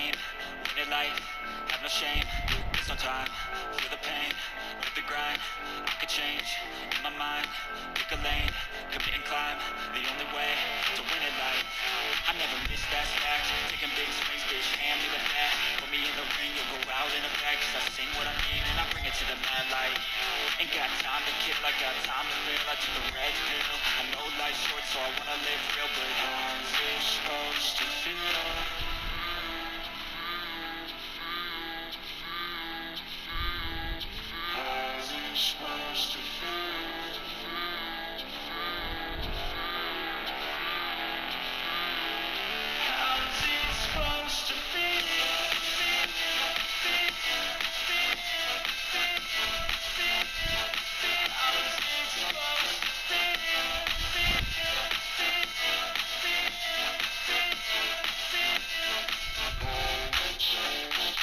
game, win it life, have no shame. There's no time for the pain, live the grind. I could change in my mind, pick a lane, commit and climb. The only way to win it life. I never miss that stack, taking big swings, bitch, hand me the bat. Put me in the ring, you'll go out in a bag. Cause I sing what I mean and I bring it to the mad light. Ain't got time to kill, I got time to feel. I took the red pill, I know life's short so I wanna live real. But how's it supposed to feel? How's it supposed to feel? How's it supposed to feel?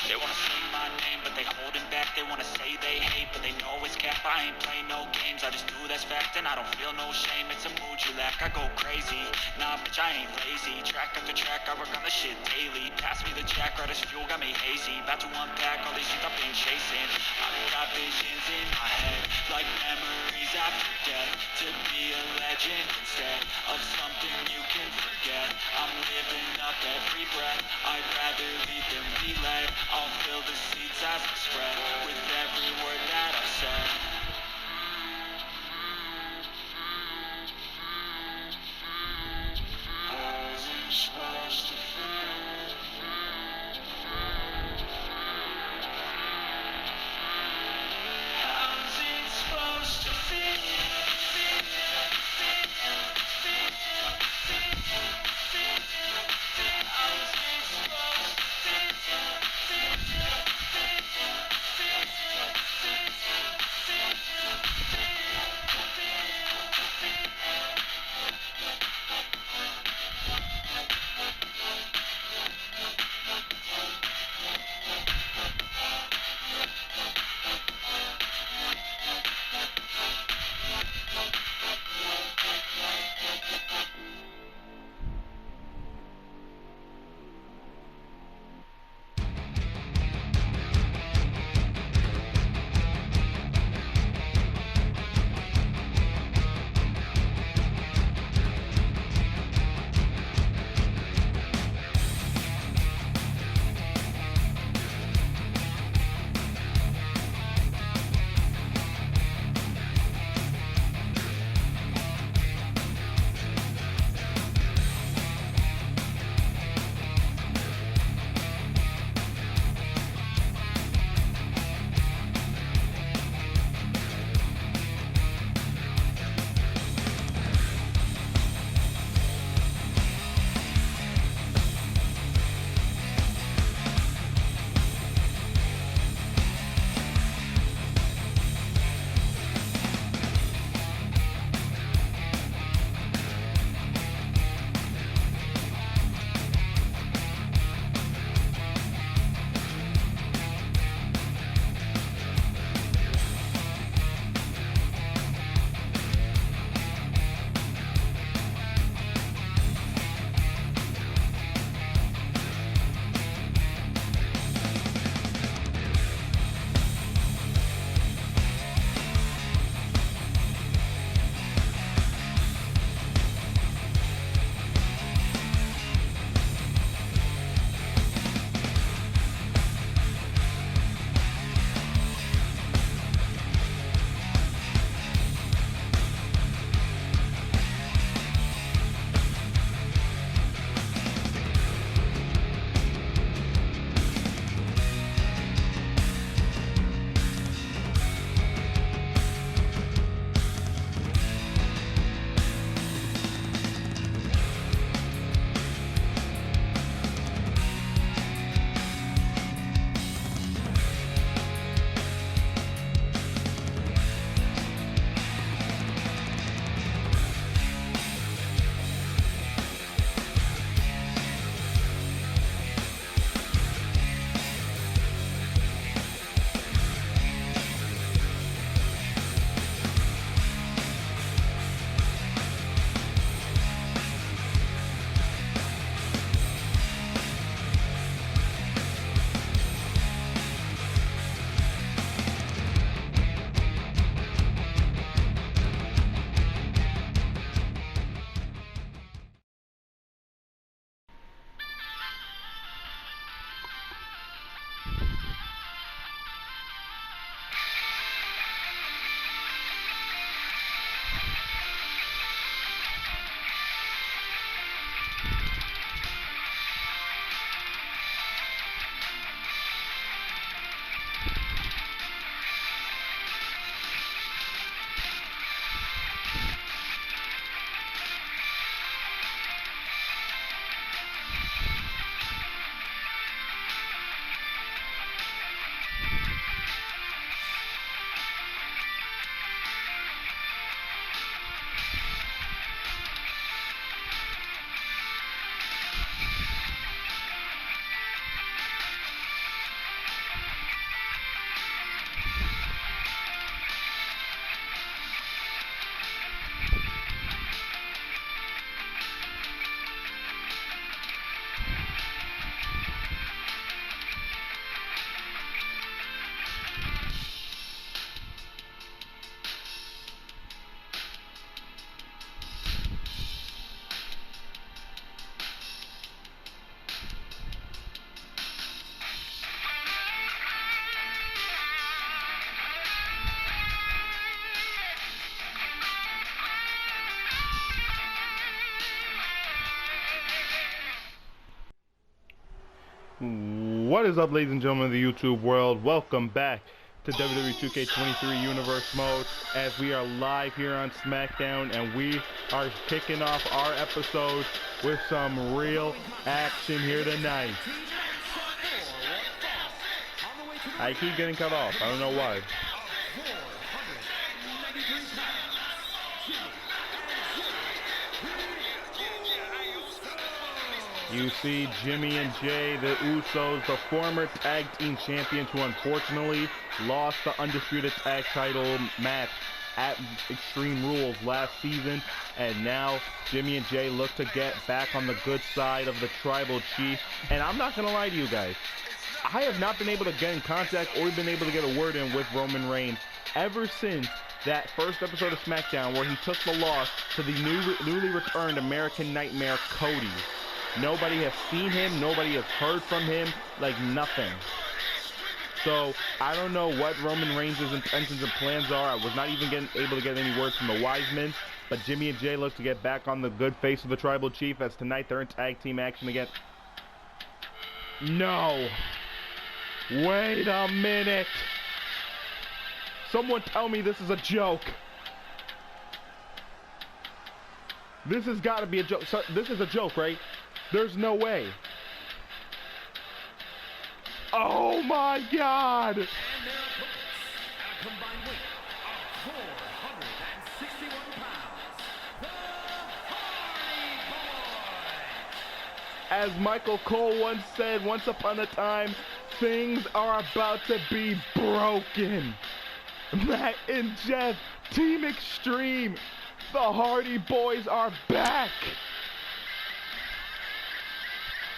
They wanna say my name, but they holding back. They wanna say they hate, but they know it's cap. I ain't play no games, I just do that's fact. And I don't feel no shame, it's a mood you lack. I go crazy, nah bitch I ain't lazy. Track after track, I work on this shit daily. Pass me the jack, right as fuel, got me hazy. About to unpack all these things I've been chasing. I've got visions in my head, like memories after death. To be a legend instead of something you can forget. I'm living up every breath, I'd rather lead than be led. I'll fill the seats as I spread with every word that I said. How's it supposed to feel? How's it supposed to feel? How's it supposed to feel? What is up, ladies and gentlemen of the YouTube world? Welcome back to WWE 2K23 Universe Mode as we are live here on SmackDown, and we are kicking off our episode with some real action here tonight. I keep getting cut off. I don't know why. You see Jimmy and Jay, the Usos, the former tag team champions who unfortunately lost the Undisputed tag title match at Extreme Rules last season, and now Jimmy and Jay look to get back on the good side of the Tribal Chief. And I'm not gonna lie to you guys, I have not been able to get in contact or been able to get a word in with Roman Reigns ever since that first episode of SmackDown where he took the loss to the newly returned American Nightmare Cody. Nobody has seen him, nobody has heard from him, like nothing. So I don't know what Roman Reigns' intentions and plans are. I was not even able to get any words from the Wise Men, but Jimmy and Jay look to get back on the good face of the Tribal Chief as tonight they're in tag team action again. No! Wait a minute! Someone tell me this is a joke! This has got to be a joke. So, this is a joke, right? There's no way. Oh my God! And their opponents, at a combined weight of 461 pounds, the Hardy Boys. As Michael Cole once said, once upon a time, things are about to be broken. Matt and Jeff, Team Extreme, the Hardy Boys are back.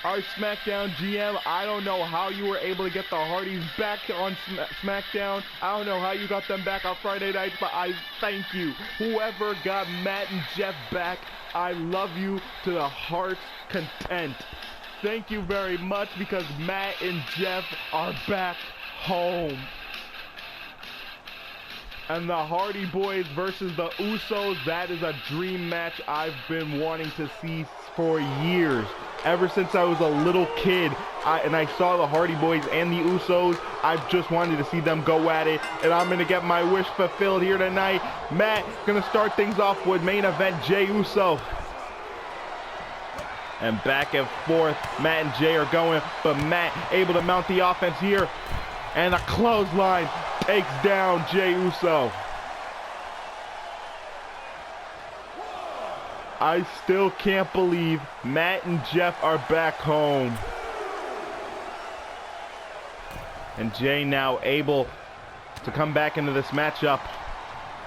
Our SmackDown GM, I don't know how you were able to get the Hardys back on SmackDown. I don't know how you got them back on Friday nights, but I thank you. Whoever got Matt and Jeff back, I love you to the heart's content. Thank you very much, because Matt and Jeff are back home. And the Hardy Boys versus the Usos, that is a dream match I've been wanting to see for years. Ever since I was a little kid, and I saw the Hardy Boys and the Usos, I've just wanted to see them go at it, and I'm going to get my wish fulfilled here tonight. Matt going to start things off with main event Jay Uso. And back and forth, Matt and Jay are going, but Matt able to mount the offense here. And a clothesline takes down Jay Uso. I still can't believe Matt and Jeff are back home. And Jay now able to come back into this matchup.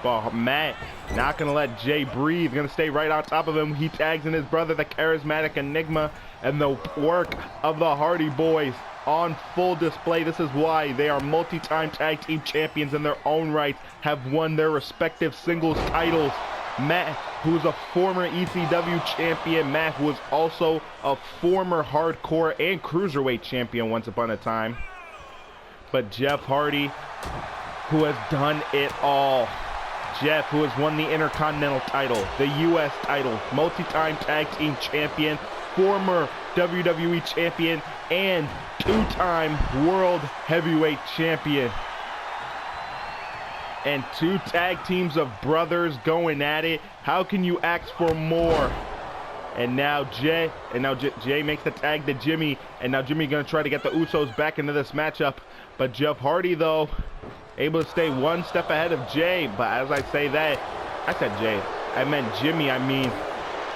But Matt not going to let Jay breathe. Going to stay right on top of him. He tags in his brother, the charismatic Enigma. And the work of the Hardy Boys on full display. This is why they are multi-time tag team champions in their own right, have won their respective singles titles. Matt, who is a former ECW champion, Matt, who was also a former hardcore and cruiserweight champion once upon a time. But Jeff Hardy, who has done it all. Jeff, who has won the Intercontinental title, the US title, multi-time tag team champion, former WWE champion, and two-time World Heavyweight champion. And two tag teams of brothers going at it. How can you ask for more? And now Jay makes the tag to Jimmy, and now Jimmy gonna try to get the Usos back into this matchup. But Jeff Hardy, though, able to stay one step ahead of Jay. But as I say that, I said Jay, I meant Jimmy. I mean,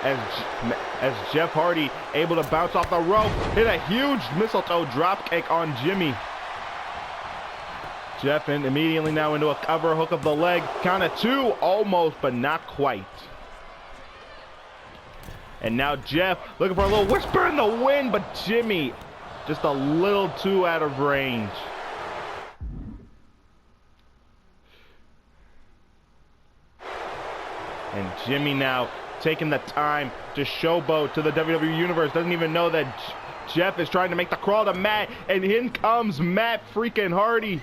as Jeff Hardy able to bounce off the rope, hit a huge mistletoe dropkick on Jimmy. Jeff immediately now into a cover hook of the leg. Count of two, almost, but not quite. And now Jeff looking for a little whisper in the wind, but Jimmy just a little too out of range. And Jimmy now taking the time to showboat to the WWE Universe. Doesn't even know that Jeff is trying to make the crawl to Matt. And in comes Matt freaking Hardy.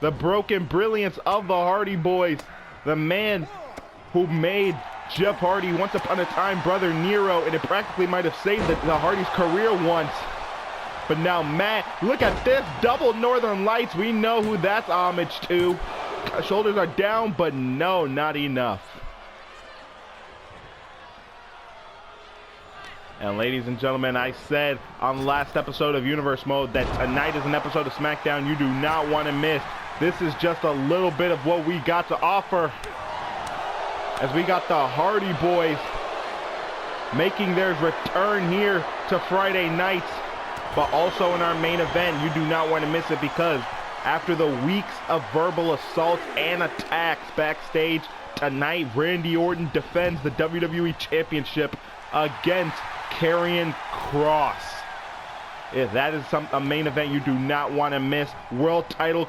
The broken brilliance of the Hardy Boys. The man who made Jeff Hardy once upon a time brother Nero, and it practically might have saved the Hardy's career once. But now Matt, look at this, double Northern Lights. We know who that's homage to. Shoulders are down, but no, not enough. And ladies and gentlemen, I said on the last episode of Universe Mode that tonight is an episode of SmackDown you do not want to miss. This is just a little bit of what we got to offer, as we got the Hardy Boys making their return here to Friday nights. But also in our main event, you do not want to miss it, because after the weeks of verbal assaults and attacks backstage, tonight Randy Orton defends the WWE Championship against Karrion Kross. If that is a main event you do not want to miss. World title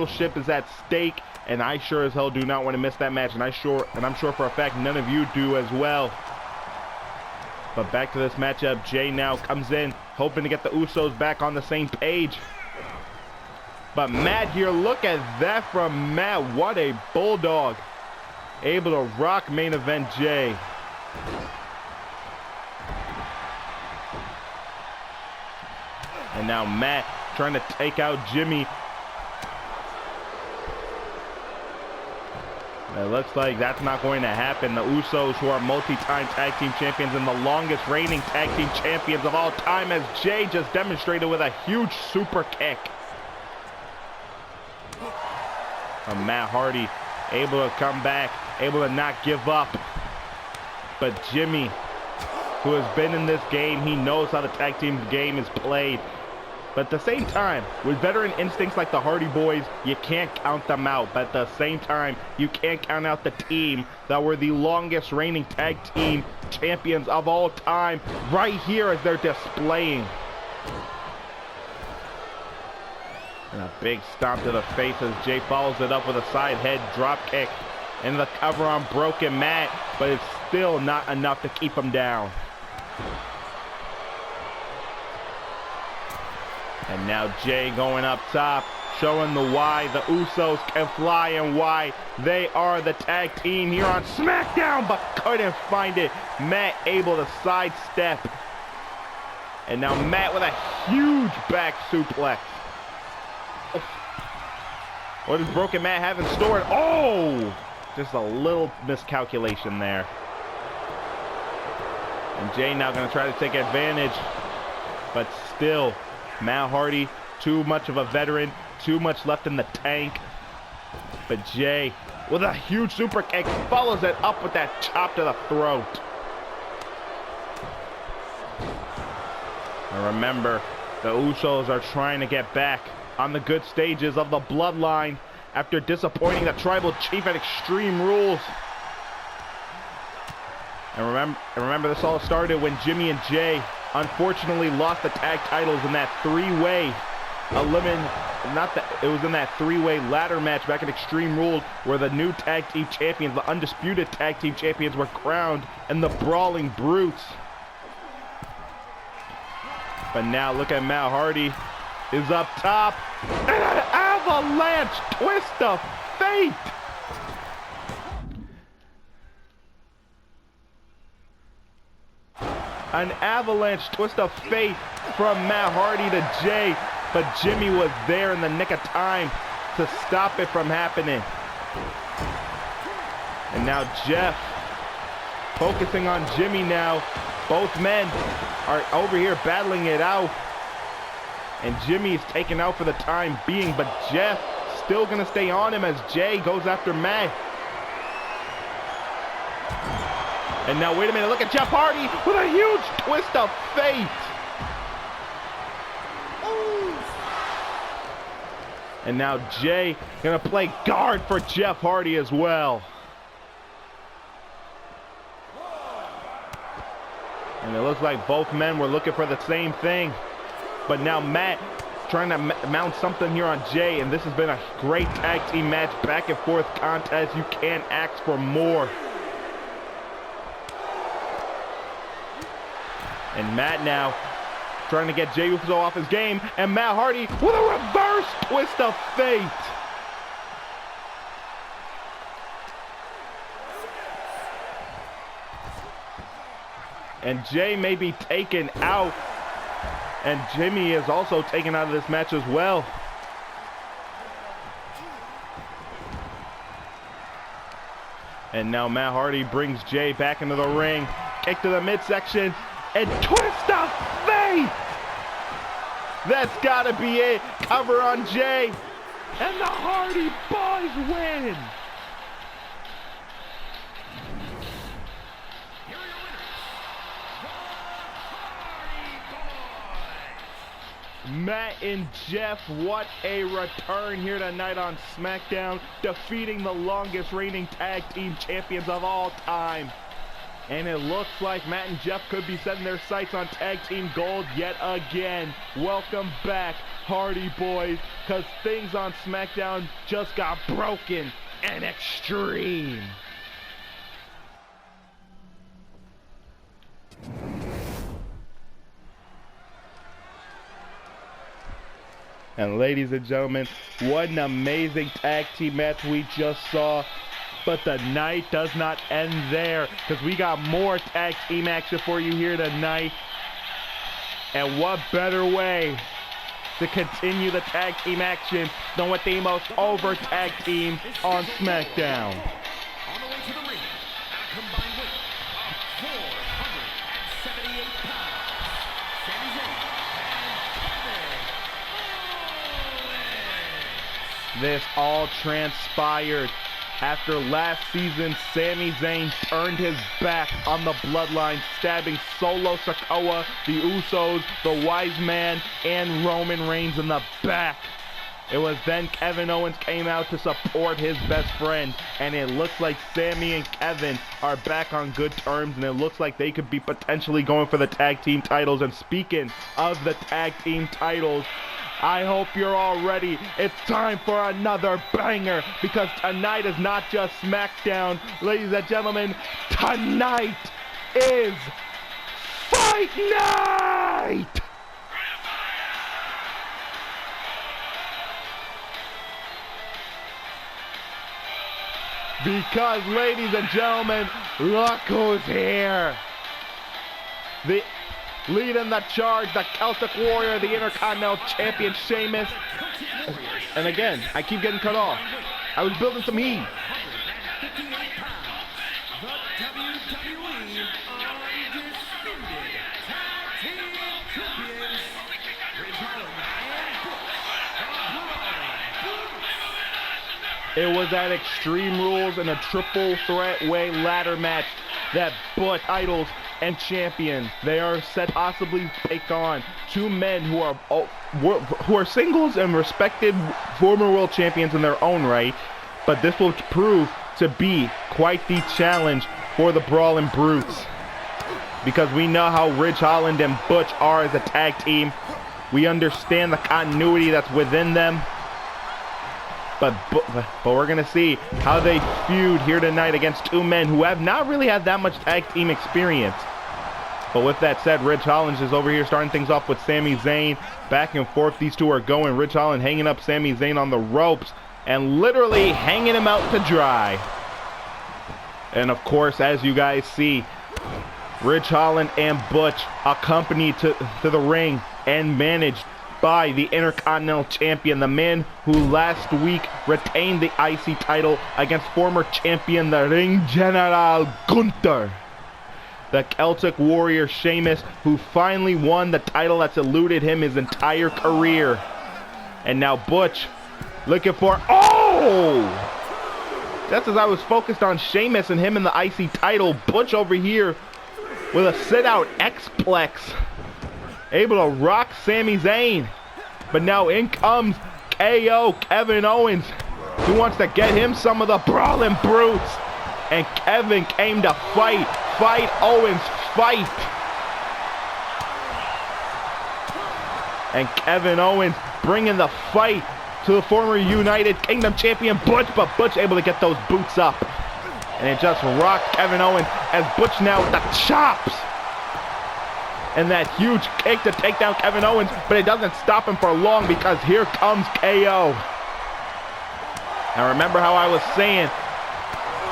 ship is at stake, and I sure as hell do not want to miss that match, and I'm sure for a fact none of you do as well. But back to this matchup, Jay now comes in hoping to get the Usos back on the same page. But Matt here, look at that from Matt. What a bulldog. Able to rock main event Jay. And now Matt trying to take out Jimmy. It looks like that's not going to happen. The Usos, who are multi-time tag team champions and the longest reigning tag team champions of all time, as Jay just demonstrated with a huge super kick. And Matt Hardy able to come back, able to not give up. But Jimmy, who has been in this game, he knows how the tag team game is played. But at the same time, with veteran instincts like the Hardy Boys, you can't count them out. But at the same time, you can't count out the team that were the longest reigning tag team champions of all time right here as they're displaying. And a big stomp to the face as Jay follows it up with a side head drop kick. And the cover on Broken Matt, but it's still not enough to keep him down. And now Jay going up top, showing the why the Usos can fly and why they are the tag team here on SmackDown, but couldn't find it. Matt able to sidestep. And now Matt with a huge back suplex. What does Broken Matt have in store? Oh! Just a little miscalculation there. And Jay now going to try to take advantage, but still, Matt Hardy, too much of a veteran, too much left in the tank. But Jay, with a huge super kick, follows it up with that chop to the throat. And remember, the Usos are trying to get back on the good stages of the bloodline after disappointing the Tribal Chief at Extreme Rules. And remember, this all started when Jimmy and Jay unfortunately lost the tag titles in that three-way it was in that three-way ladder match back in Extreme Rules, where the new tag team champions, the Undisputed tag team champions, were crowned, and the Brawling Brutes. But now look at Matt Hardy is up top, and an avalanche twist of fate. An avalanche twist of fate from Matt Hardy to Jay, but Jimmy was there in the nick of time to stop it from happening. And now Jeff focusing on Jimmy now. Both men are over here battling it out, and Jimmy is taken out for the time being, but Jeff still gonna stay on him as Jay goes after Matt. And now, wait a minute, look at Jeff Hardy with a huge twist of fate. And now Jay gonna play guard for Jeff Hardy as well. And it looks like both men were looking for the same thing. But now Matt trying to mount something here on Jay, and this has been a great tag team match, back and forth contest. You can't ask for more. And Matt now trying to get Jey Uso off his game, and Matt Hardy with a reverse twist of fate. And Jay may be taken out And Jimmy is also taken out of this match as well. And now Matt Hardy brings Jay back into the ring. Kick to the midsection and twist of fate. That's gotta be it. Cover on Jay. And the Hardy Boys win. Matt and Jeff, what a return here tonight on SmackDown, defeating the longest reigning tag team champions of all time. And it looks like Matt and Jeff could be setting their sights on tag team gold yet again. Welcome back, Hardy Boys, because things on SmackDown just got broken and extreme. And ladies and gentlemen, what an amazing tag team match we just saw. But the night does not end there, because we got more tag team action for you here tonight. And what better way to continue the tag team action than with the most over tag team on SmackDown. On the way to the ring, at a combined weight of 478 pounds, Sami Zayn and Owens. This all transpired after last season. Sami Zayn turned his back on the Bloodline, stabbing Solo Sikoa, the Usos, the Wise Man, and Roman Reigns in the back. It was then Kevin Owens came out to support his best friend, and it looks like Sami and Kevin are back on good terms, and it looks like they could be potentially going for the tag team titles. And speaking of the tag team titles, I hope you're all ready. It's time for another banger, because tonight is not just SmackDown. Ladies and gentlemen, tonight is Fight Night! Because, ladies and gentlemen, look who's here. Leading the charge, the Celtic Warrior, the Intercontinental Champion, Sheamus. And again, I keep getting cut off. I was building some heat. It was at Extreme Rules in a triple threat way ladder match that Butch titles and champion. They are set possibly take on two men who are singles and respected former world champions in their own right, but this will prove to be quite the challenge for the Brawling Brutes, because we know how Ridge Holland and Butch are as a tag team. We understand the continuity that's within them, but we're gonna see how they feud here tonight against two men who have not really had that much tag team experience. But with that said, Ridge Holland is over here starting things off with Sami Zayn. Back and forth these two are going. Ridge Holland hanging up Sami Zayn on the ropes and literally hanging him out to dry. And of course, as you guys see, Ridge Holland and Butch accompanied to the ring and managed by the Intercontinental Champion, the man who last week retained the IC title against former champion, the Ring General Gunther. The Celtic Warrior Sheamus, who finally won the title that's eluded him his entire career. And now Butch looking for, just as I was focused on Sheamus and him in the IC title, Butch over here with a sit-out X-Plex, able to rock Sami Zayn. But now in comes KO, Kevin Owens, who wants to get him some of the Brawling Brutes. And Kevin came to fight Owens, fight. And Kevin Owens bringing the fight to the former United Kingdom champion Butch, but Butch able to get those boots up. And it just rocked Kevin Owens as Butch now with the chops. And that huge kick to take down Kevin Owens, but it doesn't stop him for long, because here comes KO. Now remember how I was saying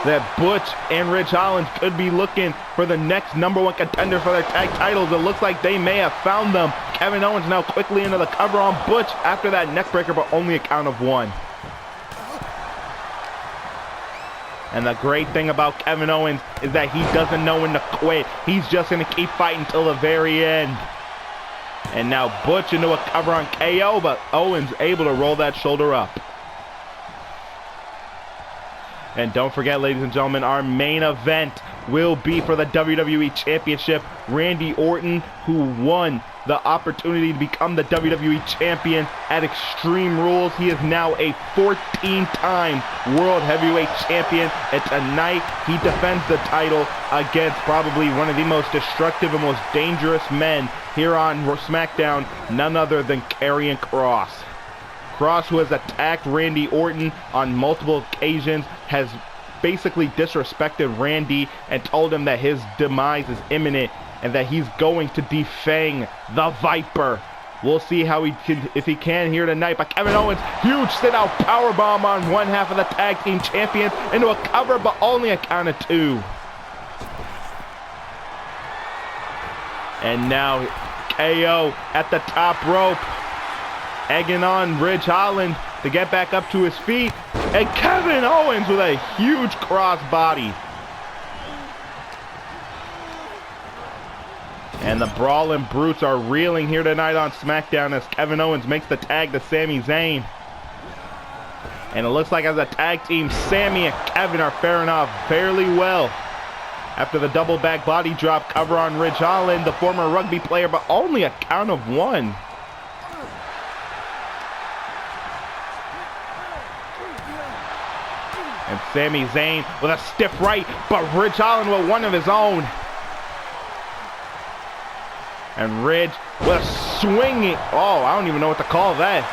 that Butch and Ridge Holland could be looking for the next #1 contender for their tag titles. It looks like they may have found them Kevin Owens now quickly into the cover on Butch after that neckbreaker, but only a count of 1. And the great thing about Kevin Owens is that he doesn't know when to quit. He's just going to keep fighting till the very end. And now Butch into a cover on KO, but Owens able to roll that shoulder up. And don't forget, ladies and gentlemen, our main event will be for the WWE Championship. Randy Orton, who won the opportunity to become the WWE Champion at Extreme Rules. He is now a 14-time World Heavyweight Champion. And tonight, he defends the title against probably one of the most destructive and most dangerous men here on SmackDown, none other than Karrion Kross. Kross, who has attacked Randy Orton on multiple occasions, has basically disrespected Randy and told him that his demise is imminent and that he's going to defang the Viper. We'll see how if he can here tonight. But Kevin Owens, huge sit-out powerbomb on one half of the tag team champions into a cover, but only a count of 2. And now KO at the top rope, egging on Ridge Holland to get back up to his feet. And Kevin Owens with a huge cross body. And the Brawling Brutes are reeling here tonight on SmackDown as Kevin Owens makes the tag to Sami Zayn. And it looks like as a tag team, Sami and Kevin are faring off fairly well. After the double back body drop cover on Ridge Holland, the former rugby player, but only a count of 1. And Sami Zayn with a stiff right, but Ridge Holland with one of his own. And Ridge with a swinging, oh, I don't even know what to call that.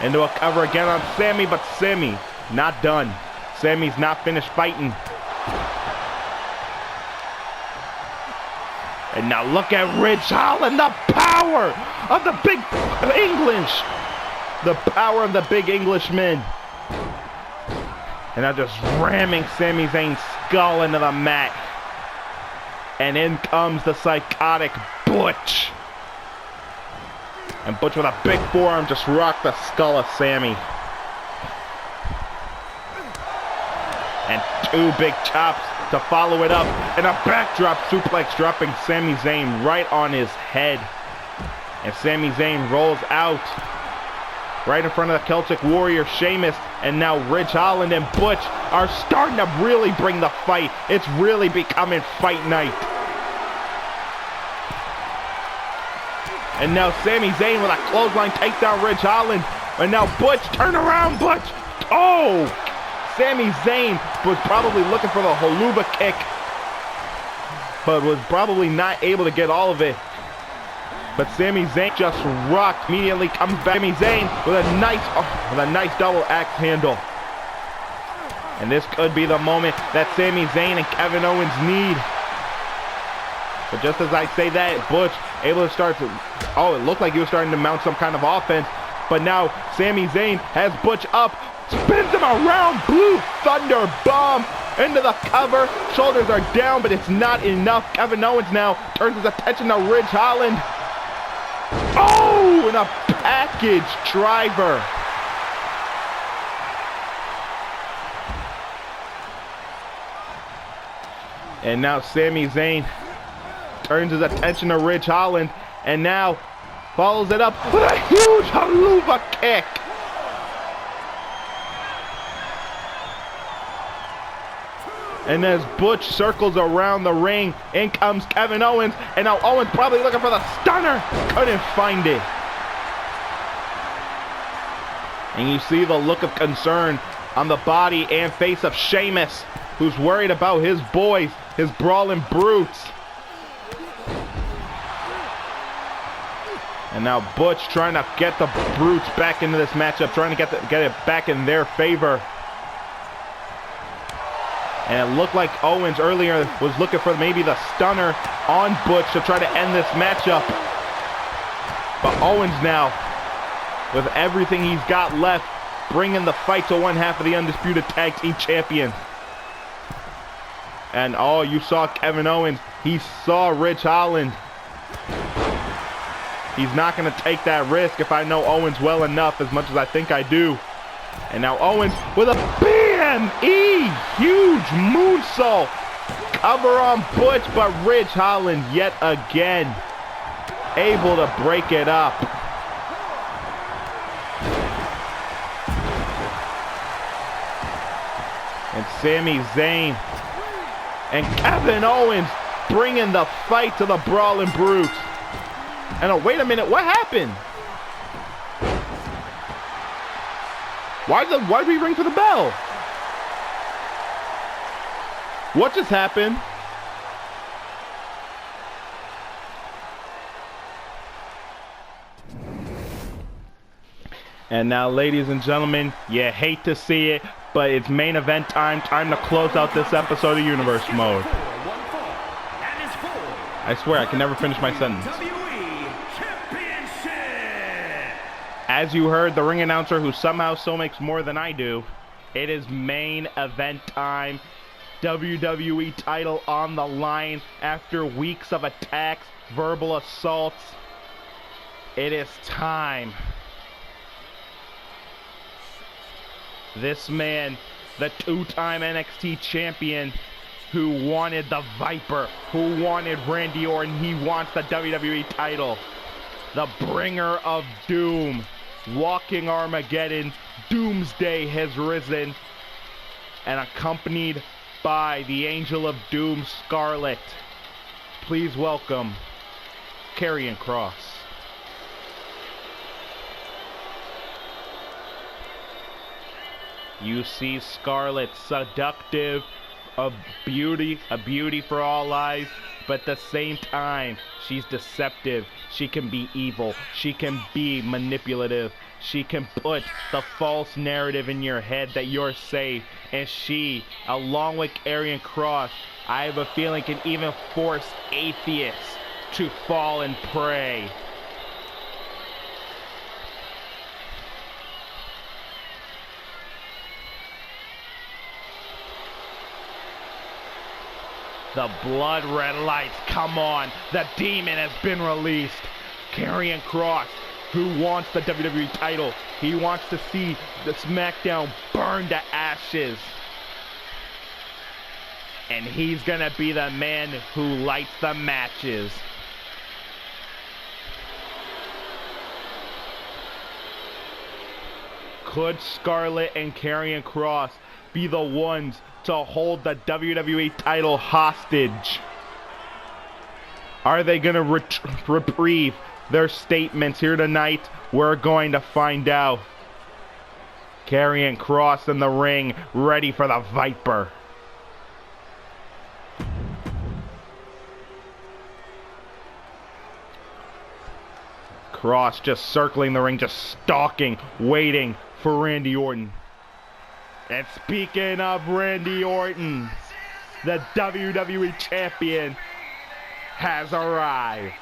Into a cover again on Sami, but Sami not done. Sami's not finished fighting. And now look at Ridge Holland, the power of the big English. The power of the big Englishman. And now just ramming Sami Zayn's skull into the mat. And in comes the psychotic Butch. And Butch with a big forearm just rocked the skull of Sami. And 2 big chops to follow it up. And a backdrop suplex dropping Sami Zayn right on his head. And Sami Zayn rolls out. Right in front of the Celtic Warrior, Sheamus, and now Ridge Holland and Butch are starting to really bring the fight. It's really becoming fight night. And now Sami Zayn with a clothesline takedown Ridge Holland. And now Butch, turn around, Butch. Oh! Sami Zayn was probably looking for the haluva kick, but was probably not able to get all of it. But Sami Zayn just rocked, immediately comes back. Sami Zayn with a nice double axe handle. And this could be the moment that Sami Zayn and Kevin Owens need. But just as I say that, Butch able to start to, oh, it looked like he was starting to mount some kind of offense. But now Sami Zayn has Butch up, spins him around, Blue Thunder Bomb into the cover. Shoulders are down, but it's not enough. Kevin Owens now turns his attention to Ridge Holland. Oh, and a package driver. And now Sami Zayn turns his attention to Ridge Holland and now follows it up with a huge haluva kick. And as Butch circles around the ring, in comes Kevin Owens. And now Owens probably looking for the stunner. Couldn't find it. And you see the look of concern on the body and face of Sheamus, who's worried about his boys, his Brawling Brutes. And now Butch trying to get the Brutes back into this matchup, trying to get it back in their favor. And it looked like Owens earlier was looking for maybe the stunner on Butch to try to end this matchup. But Owens now, with everything he's got left, bringing the fight to one half of the Undisputed Tag Team Champions. And oh, you saw Kevin Owens. He saw Ridge Holland. He's not going to take that risk if I know Owens well enough, as much as I think I do. And now Owens with a BME, huge moonsault. Cover on Butch, but Ridge Holland yet again able to break it up. And Sami Zayn and Kevin Owens bringing the fight to the Brawling Brutes. And oh, wait a minute, what happened? Why did we ring for the bell? What just happened? And now, ladies and gentlemen, you hate to see it, but it's main event time. Time to close out this episode of Universe Mode. I swear, I can never finish my sentence. As you heard, the ring announcer, who somehow still makes more than I do, it is main event time. WWE title on the line after weeks of attacks, verbal assaults. It is time. This man, the two-time NXT champion, who wanted the Viper, who wanted Randy Orton, he wants the WWE title. The bringer of doom, walking Armageddon, Doomsday has risen, and accompanied by the Angel of Doom, Scarlett. Please welcome Karrion Kross. You see Scarlett, seductive, a beauty for all eyes, but at the same time, she's deceptive. She can be evil. She can be manipulative. She can put the false narrative in your head that you're safe. And she, along with Karrion Kross, I have a feeling can even force atheists to fall and pray. The blood red lights, come on. The demon has been released. Karrion Kross, who wants the WWE title. He wants to see the SmackDown burn to ashes. And he's gonna be the man who lights the matches. Could Scarlett and Karrion Kross be the ones to hold the WWE title hostage? Are they going to reprieve their statements here tonight? We're going to find out. Karrion Kross in the ring, ready for the Viper. Kross just circling the ring, just stalking, waiting for Randy Orton. And speaking of Randy Orton, the WWE Champion has arrived.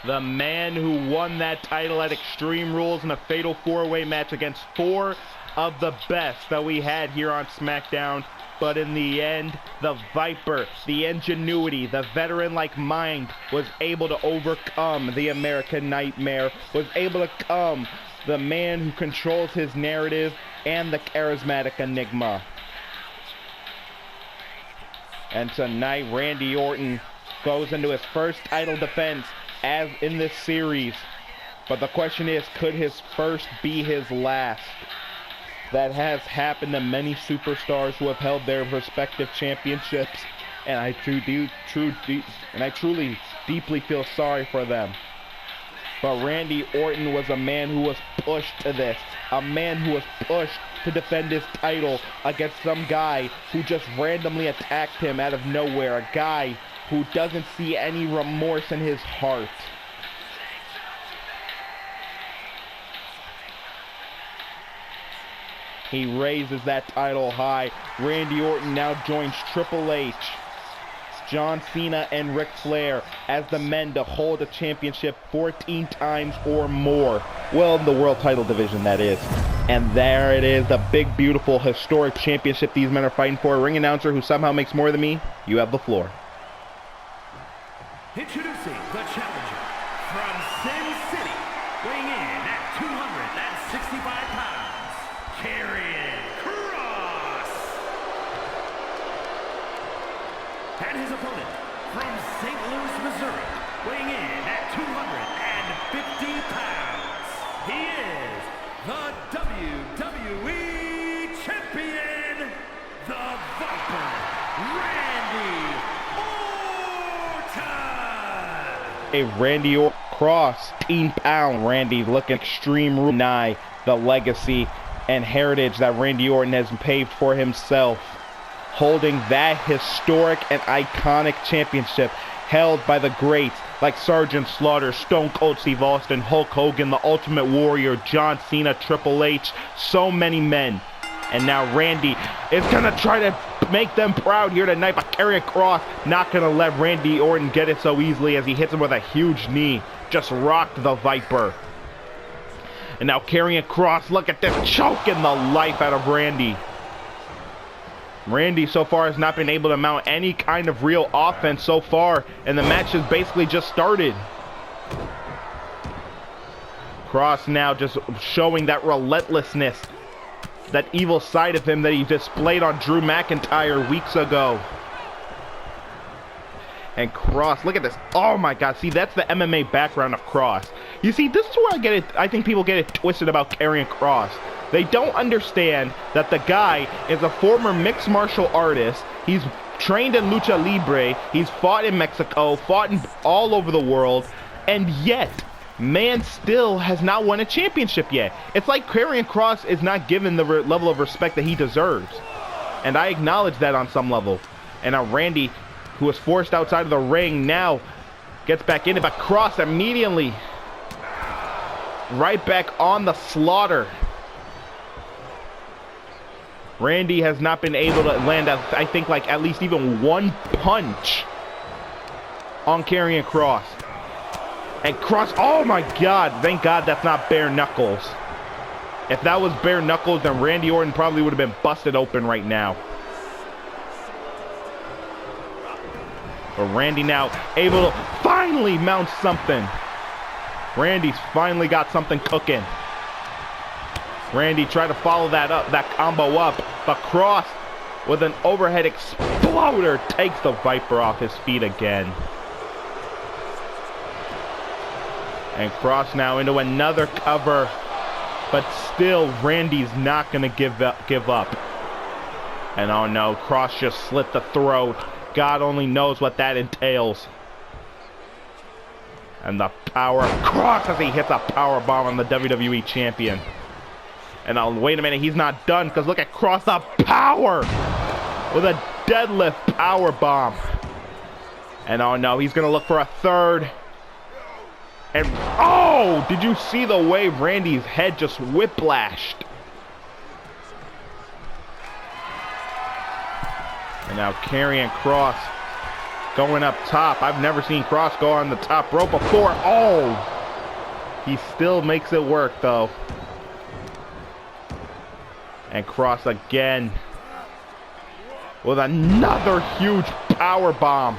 The man who won that title at Extreme Rules in a fatal four-way match against four of the best that we had here on SmackDown. But in the end, the Viper, the ingenuity, the veteran-like mind was able to overcome the American Nightmare, was able to come the man who controls his narrative and the charismatic Enigma. And tonight, Randy Orton goes into his first title defense as in this series. But the question is, could his first be his last? That has happened to many superstars who have held their respective championships, and I truly deeply feel sorry for them. But Randy Orton was a man who was pushed to this, a man who was pushed to defend his title against some guy who just randomly attacked him out of nowhere, a guy who doesn't see any remorse in his heart. He raises that title high. Randy Orton now joins Triple H John Cena and Ric Flair as the men to hold a championship 14 times or more. Well, in the world title division, that is. And there it is, the big, beautiful, historic championship these men are fighting for. Ring announcer who somehow makes more than me, you have the floor. Introducing the challenger from Sin City, weighing in at 265 pounds, Karrion Kross. And his opponent from St. Louis, Missouri, weighing in at 250 pounds, he is the WWE Champion, the Viper, Randy Orton. A Randy Orton Kross, 18-pound Randy, looking extreme nigh the legacy and heritage that Randy Orton has paved for himself, holding that historic and iconic championship held by the greats like Sergeant Slaughter, Stone Cold Steve Austin, Hulk Hogan, the Ultimate Warrior, John Cena, Triple H, so many men. And now Randy is gonna try to make them proud here tonight, but Karrion Kross not gonna let Randy Orton get it so easily as he hits him with a huge knee. Just rocked the Viper. And now Karrion Kross, look at this, choking the life out of Randy. Randy so far has not been able to mount any kind of real offense so far, and the match has basically just started. Kross now just showing that relentlessness, that evil side of him that he displayed on Drew McIntyre weeks ago. And Kross, look at this. Oh my God, see, that's the MMA background of Kross. You see, this is where I think people get it twisted about Karrion Kross. They don't understand that the guy is a former mixed martial artist. He's trained in lucha libre. He's fought in Mexico, fought in all over the world, and yet, man still has not won a championship yet. It's like Karrion Kross is not given the level of respect that he deserves. And I acknowledge that on some level. And now Randy, who was forced outside of the ring, now gets back in it, but Kross immediately right back on the slaughter. Randy has not been able to land, I think, like at least even one punch on Karrion Kross. And Kross, oh my God, thank God that's not bare knuckles. If that was bare knuckles, then Randy Orton probably would have been busted open right now. But Randy now able to finally mount something. Randy's finally got something cooking. Randy tried to follow that combo up, but Kross with an overhead exploder takes the Viper off his feet again. And Kross now into another cover, but still Randy's not gonna give up. And oh no, Kross just slit the throat. God only knows what that entails. And the power of Kross as he hits a power bomb on the WWE champion. And now, wait a minute, he's not done, because look at Kross, the power with a deadlift power bomb. And oh no, he's gonna look for a third. And oh, did you see the way Randy's head just whiplashed? And now Karrion Kross going up top. I've never seen Kross go on the top rope before. Oh, he still makes it work though. And Kross again with another huge power bomb.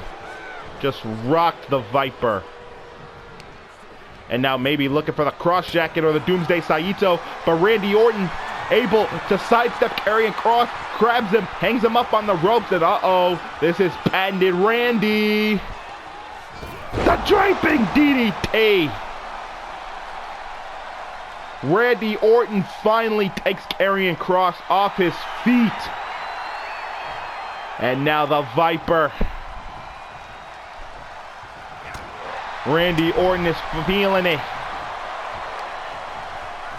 Just rocked the Viper. And now maybe looking for the cross jacket or the Doomsday Saito, but Randy Orton able to sidestep Karrion Kross, grabs him, hangs him up on the ropes, and uh-oh, this is patented Randy. The draping DDT. Randy Orton finally takes Karrion Kross off his feet. And now the Viper. Randy Orton is feeling it.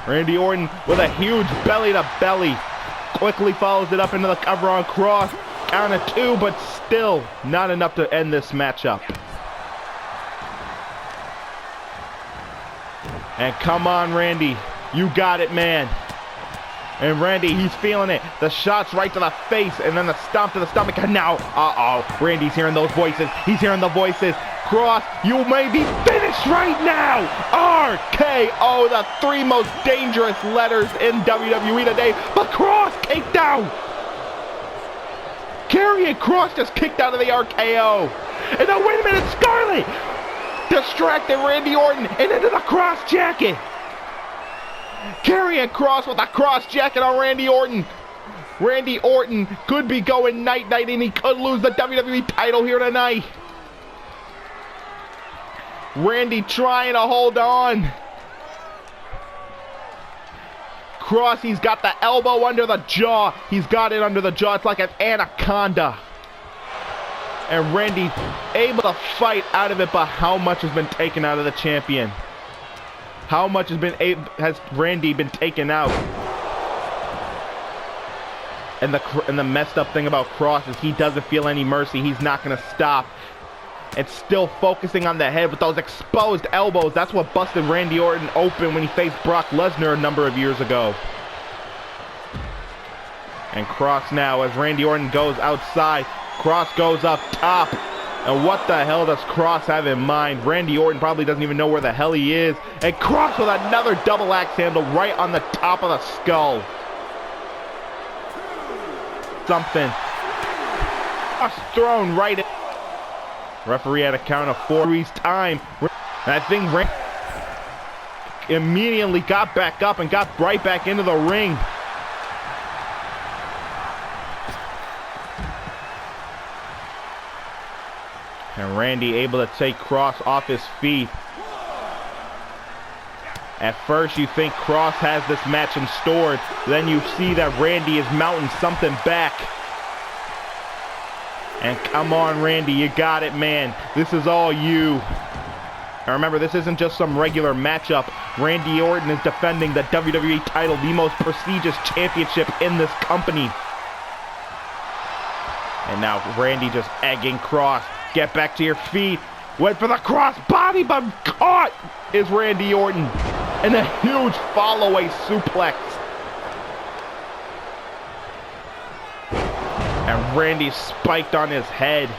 Randy Orton with a huge belly to belly. Quickly follows it up into the cover on Kross. Count of 2, but still not enough to end this matchup. And come on, Randy. You got it, man. And Randy, he's feeling it. The shots right to the face, and then the stomp to the stomach. And now, Randy's hearing those voices. He's hearing the voices. Kross, you may be finished right now. RKO, the 3 most dangerous letters in WWE today. But Kross kicked out. Karrion Kross just kicked out of the RKO. And now, wait a minute, Scarlett distracted Randy Orton and into the Kross jacket. Karrion Kross with a Kross jacket on Randy Orton. Randy Orton could be going night-night, and he could lose the WWE title here tonight. Randy trying to hold on. Kross, he's got the elbow under the jaw. He's got it under the jaw. It's like an anaconda. And Randy able to fight out of it, but how much has been taken out of the champion? How much has Randy been taken out? And the messed up thing about Kross is he doesn't feel any mercy. He's not going to stop. And still focusing on the head with those exposed elbows. That's what busted Randy Orton open when he faced Brock Lesnar a number of years ago. And Kross now, as Randy Orton goes outside, Kross goes up top. And what the hell does Kross have in mind? Randy Orton probably doesn't even know where the hell he is. And Kross with another double axe handle right on the top of the skull. Something. Kross thrown right in. Referee had a count of 4. Time. And I think Randy immediately got back up and got right back into the ring. And Randy able to take Kross off his feet. At first you think Kross has this match in store. Then you see that Randy is mounting something back. And come on, Randy, you got it, man. This is all you. And remember, this isn't just some regular matchup. Randy Orton is defending the WWE title, the most prestigious championship in this company. And now Randy just egging Kross. Get back to your feet. Went for the cross body, but caught is Randy Orton. And a huge follow-away suplex. And Randy spiked on his head.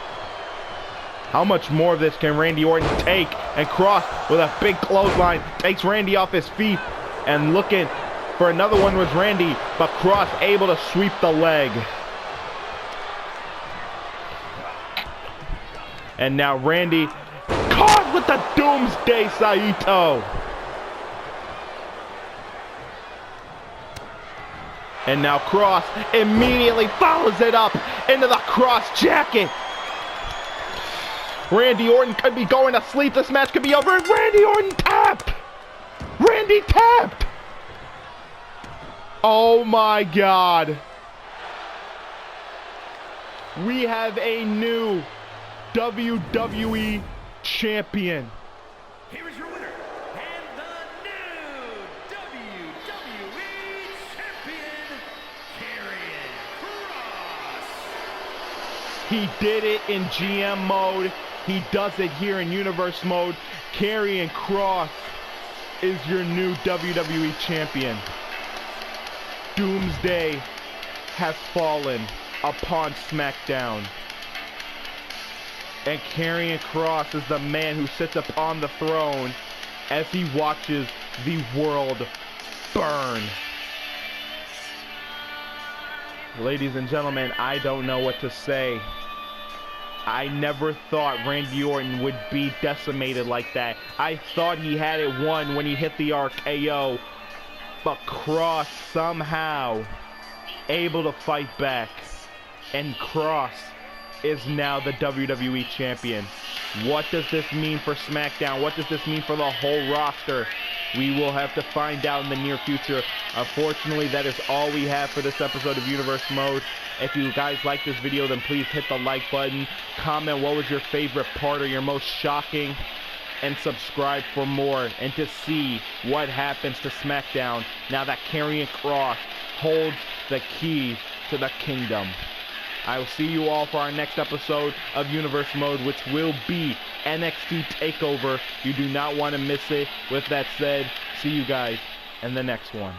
How much more of this can Randy Orton take? And Kross with a big clothesline takes Randy off his feet. And looking for another one was Randy, but Kross able to sweep the leg. And now Randy caught with the Doomsday Saito. And now Kross immediately follows it up into the Kross jacket. Randy Orton could be going to sleep. This match could be over. And Randy Orton tapped. Randy tapped. Oh my God. We have a new WWE champion. Here is your winner, and the new WWE champion, Karrion Kross. He did it in GM mode. He does it here in Universe mode. Karrion Kross is your new WWE champion. Doomsday has fallen upon SmackDown. And Karrion Kross is the man who sits upon the throne as he watches the world burn. Ladies and gentlemen, I don't know what to say. I never thought Randy Orton would be decimated like that. I thought he had it won when he hit the RKO. But Kross somehow able to fight back. And Kross is now the WWE champion. What does this mean for SmackDown? What does this mean for the whole roster? We will have to find out in the near future. Unfortunately, that is all we have for this episode of Universe Mode. If you guys like this video, then please hit the like button. Comment what was your favorite part or your most shocking. And subscribe for more and to see what happens to SmackDown now that Karrion Kross holds the keys to the kingdom. I will see you all for our next episode of Universe Mode, which will be NXT TakeOver. You do not want to miss it. With that said, see you guys in the next one.